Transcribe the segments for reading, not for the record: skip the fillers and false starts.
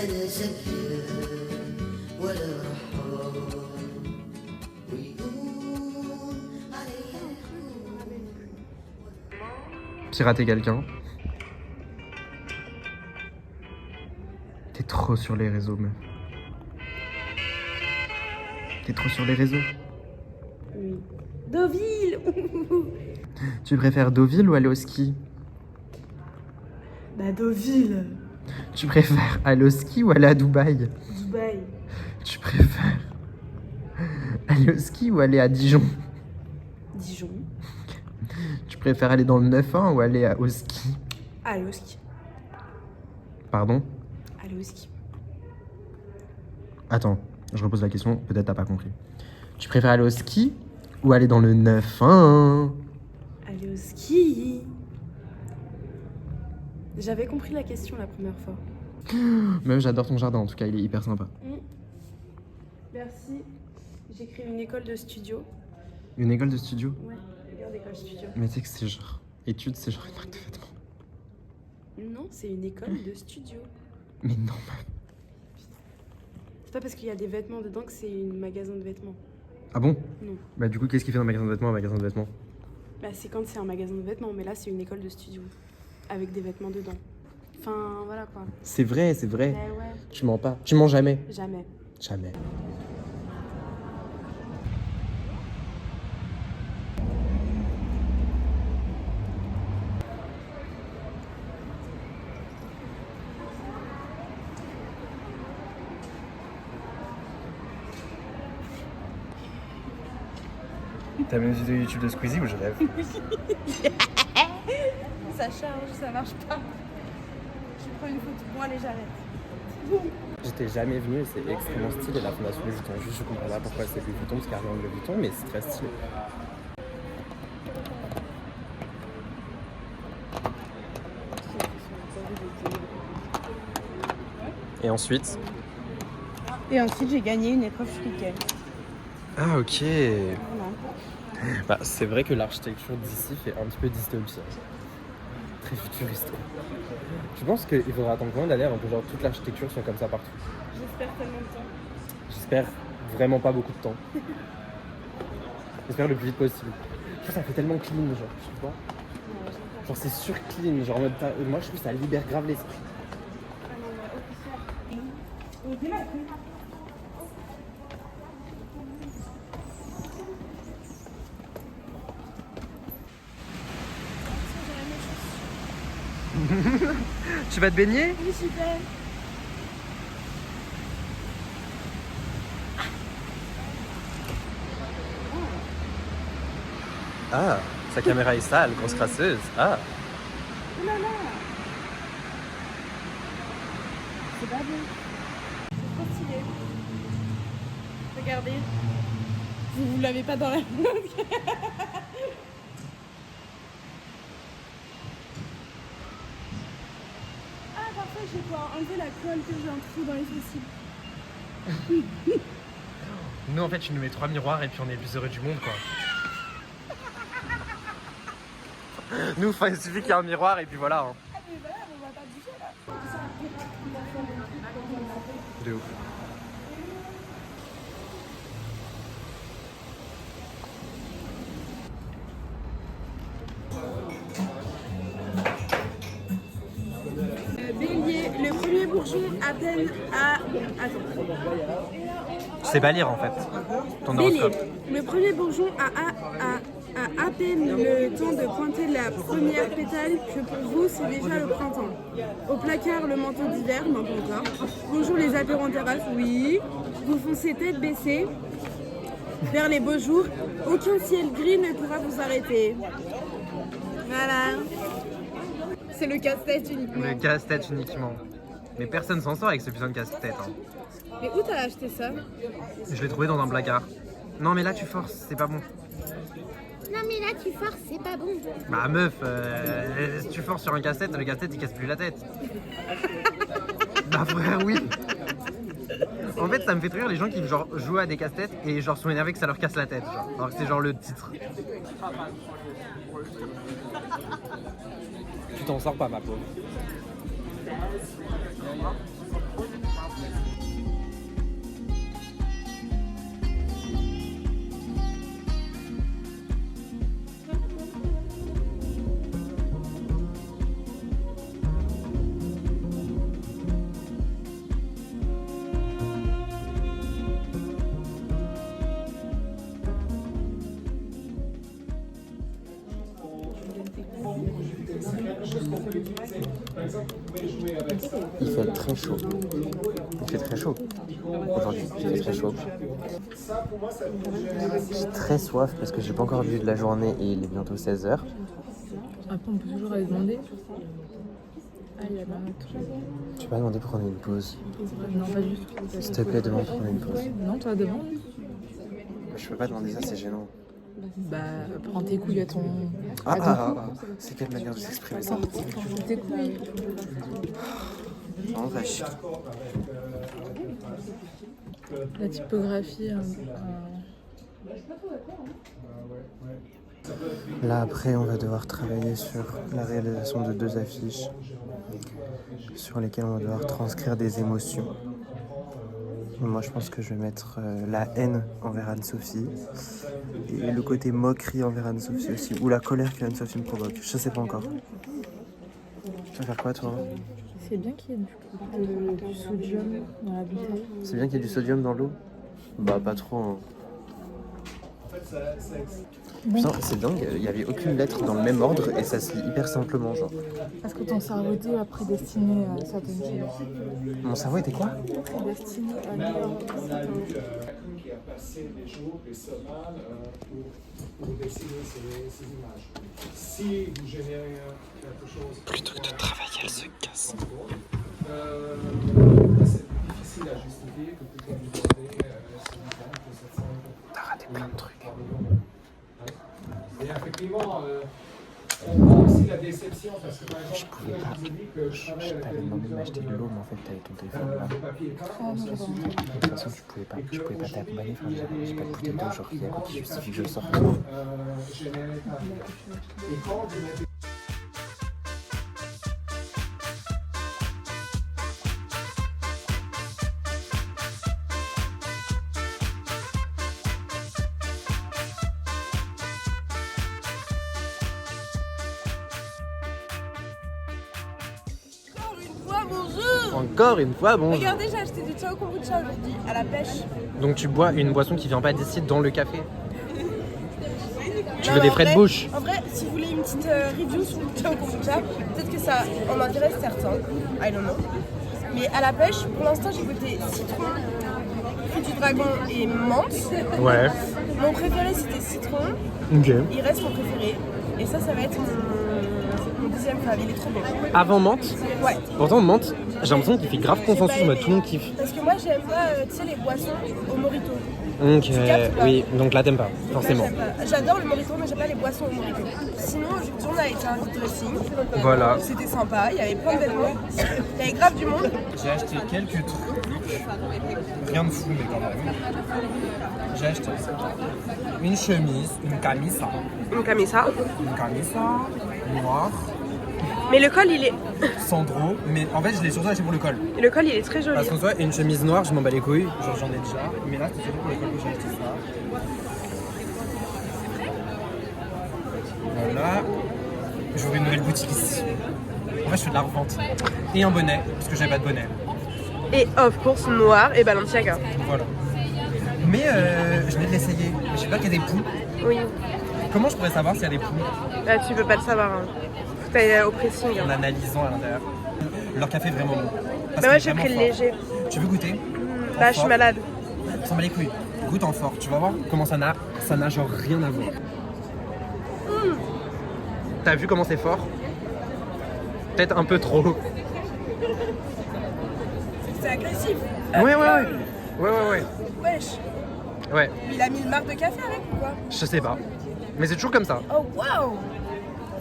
أنا زكية ولا رحال ويقول عليا Pirater quelqu'un. T'es trop sur les réseaux, meuf. T'es trop sur les réseaux. Oui. Deauville. Tu préfères Deauville ou aller au ski? Bah Deauville. Tu préfères aller au ski ou aller à Dubaï? Dubaï. Tu préfères aller au ski ou aller à Dijon? Dijon. Tu préfères aller dans le 9-1 ou aller au ski? Aller au ski. Pardon? Aller au ski. Attends, je repose la question, peut-être t'as pas compris. Tu préfères aller au ski ou aller dans le 9-1? Aller au ski. J'avais compris la question la première fois. Meuf, j'adore ton jardin, en tout cas, il est hyper sympa. Merci. J'écris une école de studio. Une école de studio? Ouais, regarde école studio. Mais tu sais que c'est genre... Études, c'est genre une marque de vêtements. Non, c'est une école de studio. Mais non, meuf. C'est pas parce qu'il y a des vêtements dedans que c'est un magasin de vêtements. Ah bon? Non. Bah du coup, qu'est-ce qu'il fait dans un magasin de vêtements, un magasin de vêtements? Bah c'est quand c'est un magasin de vêtements, mais là c'est une école de studio. Avec des vêtements dedans. Enfin, voilà quoi. C'est vrai, c'est vrai. Mais ouais, Tu mens pas. Tu mens jamais. jamais. Jamais. T'as mis une vidéo YouTube de Squeezie ou je rêve? Ça charge, ça marche pas. Je prends une photo. Bon allez, j'arrête. J'étais jamais venu et c'est extrêmement stylé la fondation Louis Vuitton. Juste je comprends pas pourquoi c'est Louis Vuitton parce qu'il y a rien de Louis Vuitton, mais c'est très stylé. Et ensuite? Et ensuite j'ai gagné une épreuve week-end. Ah ok. Voilà. Bah, c'est vrai que l'architecture d'ici fait un petit peu dystopie. Très futuriste. Je pense qu'il faudra attendre combien d'années avant que genre toute l'architecture soit comme ça partout? J'espère tellement de temps. J'espère vraiment pas beaucoup de temps. J'espère le plus vite possible. Je trouve que ça fait tellement clean, genre, je sais pas. Genre c'est sur clean, genre en mode moi je trouve que ça libère grave l'esprit. Tu vas te baigner? Oui, super. Ah, sa caméra est sale, grosse crasseuse. Ah. Oh là là. C'est pas bon. C'est trop stylé. Regardez. Vous l'avez pas dans la vlog. Ah, parfois je vais pouvoir enlever la colle que j'ai un trou dans les sourcils. Nous en fait tu nous mets 3 miroirs et puis on est les plus heureux du monde quoi. Nous il suffit qu'il y ait un miroir et puis voilà. Hein. Ah mais voilà, on va pas bouger là. De ouf. Bélier, le premier bourgeon à peine à... Attends. C'est pas lire en fait. Ton Bélier, horoscope. le premier bourgeon a à peine le temps de pointer la première pétale que pour vous c'est déjà le printemps. Au placard le manteau d'hiver, non pas encore. Bonjour les apéros en terrasse, oui. Vous foncez tête baissée vers les beaux jours. Aucun ciel gris ne pourra vous arrêter. Voilà. C'est le casse-tête uniquement. Le casse-tête uniquement. Mais personne s'en sort avec ce putain de casse-tête. Hein. Mais où t'as acheté ça? Je l'ai trouvé dans un placard. Non mais là tu forces, c'est pas bon. Non mais là tu forces, c'est pas bon. Bah meuf, si tu forces sur un casse-tête, le casse-tête il casse plus la tête. Bah frère oui. En fait ça me fait rire les gens qui genre jouent à des casse-têtes et genre sont énervés que ça leur casse la tête. Genre. Alors que c'est genre le titre. Tu t'en sors pas ma pauvre. Il fait très chaud. Il fait très chaud. Aujourd'hui, il fait très chaud. J'ai très soif parce que j'ai pas encore bu de la journée et il est bientôt 16h. Après, on peut toujours aller demander. Ah, il y a pas autre. Tu vas demander pour prendre une pause. Non, pas du tout. S'il te plaît, demande pour prendre une pause. Non, toi, demande. Je peux pas demander ça, c'est gênant. Bah, prends tes couilles à ton. C'est quelle manière de s'exprimer ça? Prends tes couilles. Non, vache. La typographie. Là, après, on va devoir travailler sur la réalisation de 2 affiches sur lesquelles on va devoir transcrire des émotions. Moi, je pense que je vais mettre la haine envers Anne-Sophie et le côté moquerie envers Anne-Sophie aussi, ou la colère que Anne-Sophie me provoque. Je sais pas encore. Tu vas faire quoi, toi? C'est bien qu'il y ait du sodium dans la bouteille. C'est bien qu'il y ait du sodium dans l'eau? Bah, pas trop. Hein. Putain, c'est dingue, il n'y avait aucune lettre dans le même ordre et ça se lit hyper simplement, genre. Parce que ton cerveau était prédestiné à certaines choses. Mon cerveau était quoi? Prédestiné à lire certaines choses. qui a passé des jours, des semaines pour dessiner ces images. Si vous générez quelque chose... Plutôt que de travailler, elle se casse. C'est difficile à justifier que plutôt vous donnez que 700 T'as raté plein de trucs. Et effectivement, on voit aussi la déception parce que par exemple, Je t'avais demandé de m'acheter de l'eau, mais en fait, t'avais ton téléphone là. De toute façon, tu pouvais pas t'accompagner. Enfin, j'ai pas de bouteille d'eau, genre, il y a quoi qui justifie que je sorte. Et quand vous mettez Encore une fois, bonjour. Regardez, j'ai acheté du Chao Kombucha aujourd'hui à la pêche. Donc tu bois une boisson qui vient pas d'ici dans le café. Tu Non, veux mais des en frais de vrai- bouche? En vrai, si vous voulez une petite review sur le Chao Kombucha, peut-être que ça en intéresse certains. I don't know. Mais à la pêche, pour l'instant, j'ai goûté citron, fruit du dragon et menthe. Ouais. Mon préféré, c'était citron. Ok. Il reste mon préféré. Et ça va être mon deuxième fave. Il est trop bon. Avant menthe. Ouais. Pourtant, menthe, j'ai l'impression qu'il fait grave consensus, mais tout le monde kiffe. Parce que moi, j'aime pas, tu sais, les boissons au mojito. Ok, captes pas? oui, donc là t'aimes pas, forcément. Moi, j'aime pas. J'adore le mojito, mais j'aime pas les boissons au mojito. Sinon, aujourd'hui, on a été un vide dressing. Voilà. C'était sympa, il y avait plein de belles monde. Il y avait grave du monde. J'ai acheté quelques trucs, rien de fou, mais quand même. J'ai acheté une chemise, une camisa noire, Mais le col, il est... Sandro, mais en fait je l'ai surtout acheté pour le col. Le col, il est très joli. Parce qu'en soi, une chemise noire, je m'en bats les couilles, genre j'en ai déjà, mais là c'est surtout pour le col que j'ai acheté ça. Voilà, j'ouvre une nouvelle boutique ici. En fait je fais de la revente. Et un bonnet, parce que j'avais pas de bonnet. Et of course, noir et Balenciaga. Voilà. Mais je vais l'essayer. Je sais pas qu'il y a des poux. Oui. Comment je pourrais savoir s'il y a des poux? Là, tu peux pas le savoir. Hein. Faut aller au pressing. En Hein. analysant à l'intérieur. Leur café est vraiment bon. Parce Mais qu'il moi, est j'ai vraiment pris le fort. léger. Tu veux goûter? Là, je suis malade. On s'en bat les couilles. Goûte en fort. Tu vas voir comment ça n'a genre rien à voir. T'as vu comment c'est fort? Peut-être un peu trop. C'est agressif. Ouais. Wesh. Ouais, Mais il a mis le marque de café avec ou quoi? je sais pas. Mais c'est toujours comme ça. Oh, waouh!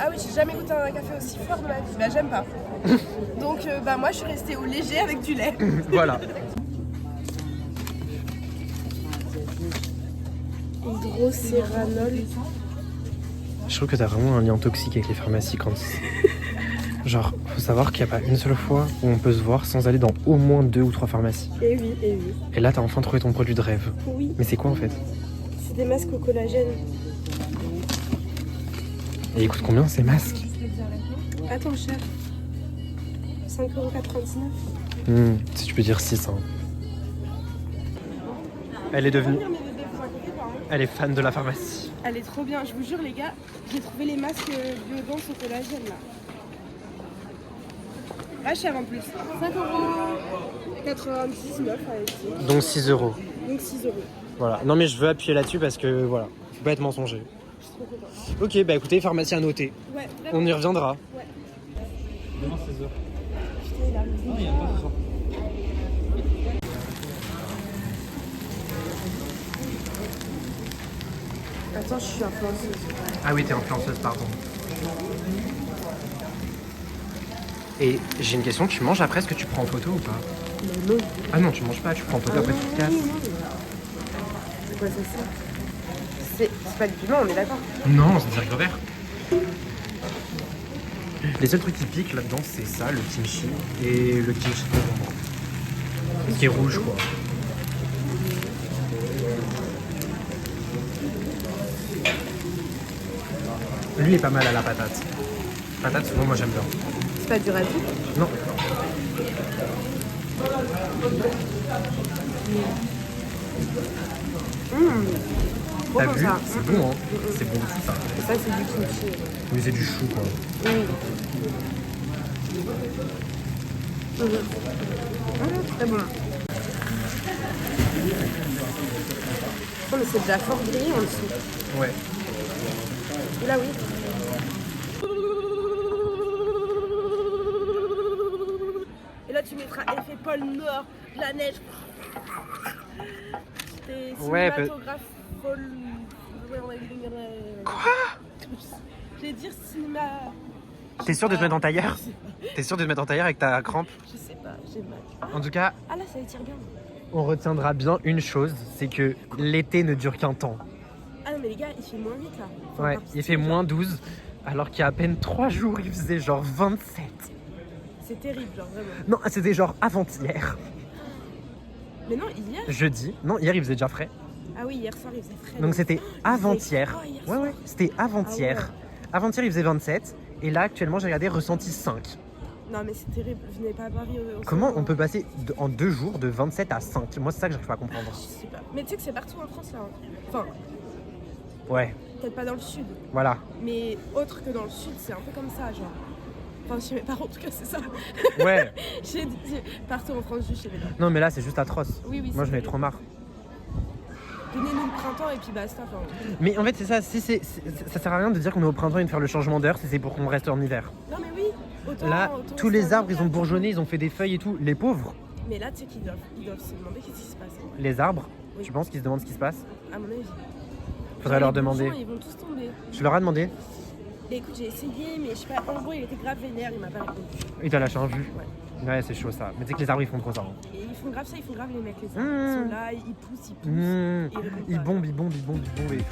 Ah oui, j'ai jamais goûté un café aussi fort de ma vie. Bah, j'aime pas. Donc, bah, moi, je suis restée au léger avec du lait. Voilà. Hydrocéranol. Je trouve que t'as vraiment un lien toxique avec les pharmacies quand... Genre, faut savoir qu'il n'y a pas une seule fois où on peut se voir sans aller dans au moins 2 ou 3 pharmacies. Et oui, et oui. Et là, t'as enfin trouvé ton produit de rêve. Oui, Mais c'est quoi en fait? c'est des masques au collagène. Et écoute combien ces masques? Attends, cher. 5,99 €. Si tu peux dire 6. Hein. Elle est devenue... Elle est fan de la pharmacie. Elle est trop bien, je vous jure les gars, j'ai trouvé les masques biodance au collagène là. Ah, cher en plus. 5 euros. 99 avec Donc 6 euros. donc 6 euros. Voilà. Non mais je veux appuyer là-dessus parce que voilà, faut pas être mensonger. Je suis trop contente. Ok, bah écoutez, pharmacie à noter. Ouais, vraiment. On y reviendra. Ouais. Demain 16h. Putain, il arrive Non, il y a déjà. pas ce soir. Attends, je suis influenceuse. Ah oui, t'es influenceuse, pardon. Et j'ai une question, tu manges après, est-ce que tu prends en photo ou pas? Non. Ah non, tu manges pas, tu prends en photo après tu te casses. C'est quoi ça? C'est pas du piment, on est d'accord. Non, c'est des haricots verts. Les seuls trucs qui piquent là-dedans, c'est ça, le kimchi et le kimchi de concombre. Qui est rouge, quoi. Lui est pas mal à la patate. Patate, souvent, moi j'aime bien. C'est pas du ragoût. Non. T'as Bon vu? ça. C'est bon, hein. C'est bon tout ça. Et ça, c'est du kimchi. Mais c'est du chou, quoi. Oui. Très bon. Oh, mais c'est déjà fort grillé en dessous. Ouais. Et là, oui. Et là, tu mettras effet pôle Nord, la neige. C'était Ouais, cinématographe pôle. Quoi? Je vais dire cinéma. T'es sûr de te mettre en tailleur? T'es sûr de te mettre en tailleur avec ta crampe? Je sais pas, j'ai mal. En tout cas, Ah là, ça étire bien. on retiendra bien une chose, c'est que l'été ne dure qu'un temps. Ah non, mais les gars, il fait moins 8 là. Faut Ouais, encore il fait moins 12, alors qu'il y a à peine 3 jours, il faisait genre 27. C'est terrible, genre vraiment. Non, c'était genre avant-hier. Mais non, hier. Jeudi. Non, hier, il faisait déjà frais. Ah oui, hier soir, il faisait frais. Donc c'était avant-hier. froid hier Ouais, soir. ouais, c'était avant-hier. Ah ouais. Avant-hier, il faisait 27. Et là, actuellement, j'ai regardé ressenti 5. Non, mais c'est terrible. Venez pas à Paris. Comment on peut passer en 2 jours de 27 à 5? Moi, c'est ça que j'arrive pas à comprendre. Je sais pas. Mais tu sais que c'est partout en France là. Hein. Enfin, Ouais, peut-être pas dans le sud. voilà. Mais autre que dans le sud, c'est un peu comme ça, genre. Enfin, chez mes parents, en tout cas, c'est ça. Ouais. J'ai dit partout en France, juste chez mes parents. Non, mais là, c'est juste atroce. Oui, oui. Moi, c'est j'en ai terrible. trop marre. Donnez-nous le printemps et puis basta. Enfin, Mais en fait, c'est ça. Ça sert à rien de dire qu'on est au printemps et de faire le changement d'heure si c'est pour qu'on reste en hiver. non, mais oui. Autant, Là, autant tous les rester en arbres, ils ont hiver. bourgeonné, ils ont fait des feuilles et tout. Les pauvres, Mais là, tu sais qu'ils doivent se demander qu'est-ce qui se passe. Hein. les arbres, Oui. tu penses qu'ils se demandent ce qui se passe? À mon avis. Faudrait leur Les demander. bourgeons, ils vont tous tomber. Tu leur as demandé? Mais écoute, j'ai essayé, mais je sais pas. En gros, il était grave vénère, il m'a pas répondu. Il t'a lâché un vu. Ouais. Ouais, c'est chaud ça. Mais tu sais que les arbres, ils font trop ça. Hein. Et ils font grave ça, ils font grave les mecs, les arbres. Mmh. Ils sont là, ils poussent. Mmh. Et ils répondent Ils pas. bombent et tout.